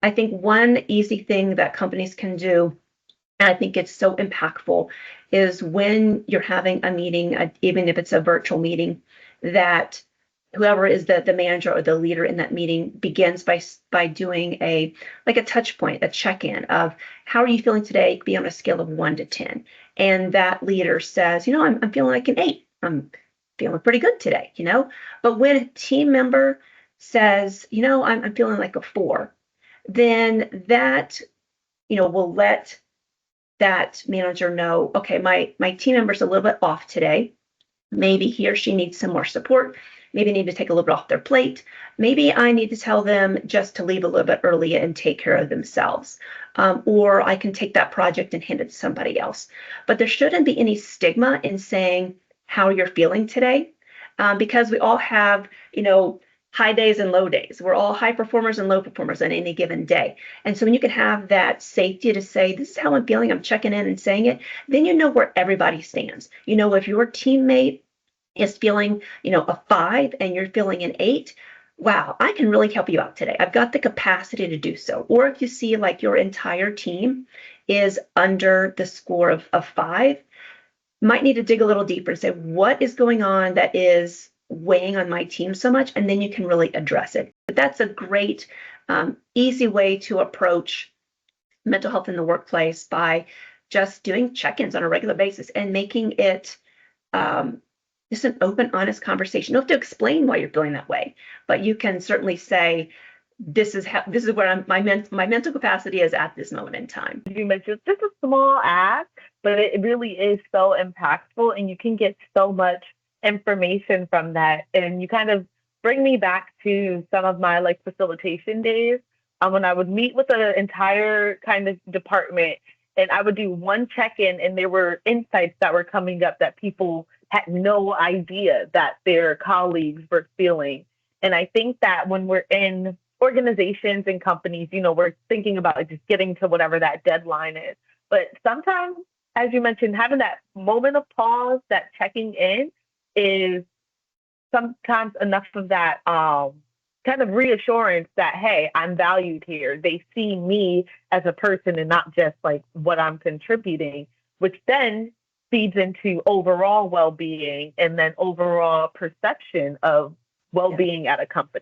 I think one easy thing that companies can do, and I think it's so impactful, is when you're having a meeting, even if it's a virtual meeting, that whoever is the manager or the leader in that meeting begins by doing a like a touch point, a check-in of how are you feeling today, be on a scale of 1 to 10. And that leader says, I'm feeling like an 8. I'm feeling pretty good today, But when a team member says, I'm feeling like a 4, then that, will let that manager know, okay, my team member's a little bit off today. Maybe he or she needs some more support. Maybe need to take a little bit off their plate. Maybe I need to tell them just to leave a little bit early and take care of themselves. Or I can take that project and hand it to somebody else. But there shouldn't be any stigma in saying how you're feeling today, because we all have, high days and low days. We're all high performers and low performers on any given day. And so when you can have that safety to say, this is how I'm feeling, I'm checking in and saying it, then you know where everybody stands. If your teammate is feeling, a 5 and you're feeling an 8, wow, I can really help you out today. I've got the capacity to do so. Or if you see like your entire team is under the score of 5, might need to dig a little deeper and say, what is going on that is weighing on my team so much? And then you can really address it. But that's a great, easy way to approach mental health in the workplace, by just doing check-ins on a regular basis and making it just an open, honest conversation. You don't have to explain why you're feeling that way, but you can certainly say, this is where my mental capacity is at this moment in time. You mentioned just a small act, but it really is so impactful, and you can get so much information from that. And you kind of bring me back to some of my like facilitation days, when I would meet with an entire kind of department, and I would do one check-in, and there were insights that were coming up that people had no idea that their colleagues were feeling. And I think that when we're in organizations and companies, we're thinking about like just getting to whatever that deadline is. But sometimes, as you mentioned, having that moment of pause, that checking in, is sometimes enough of that kind of reassurance that, hey, I'm valued here. They see me as a person and not just like what I'm contributing, which then feeds into overall well-being and then overall perception of well-being at a company.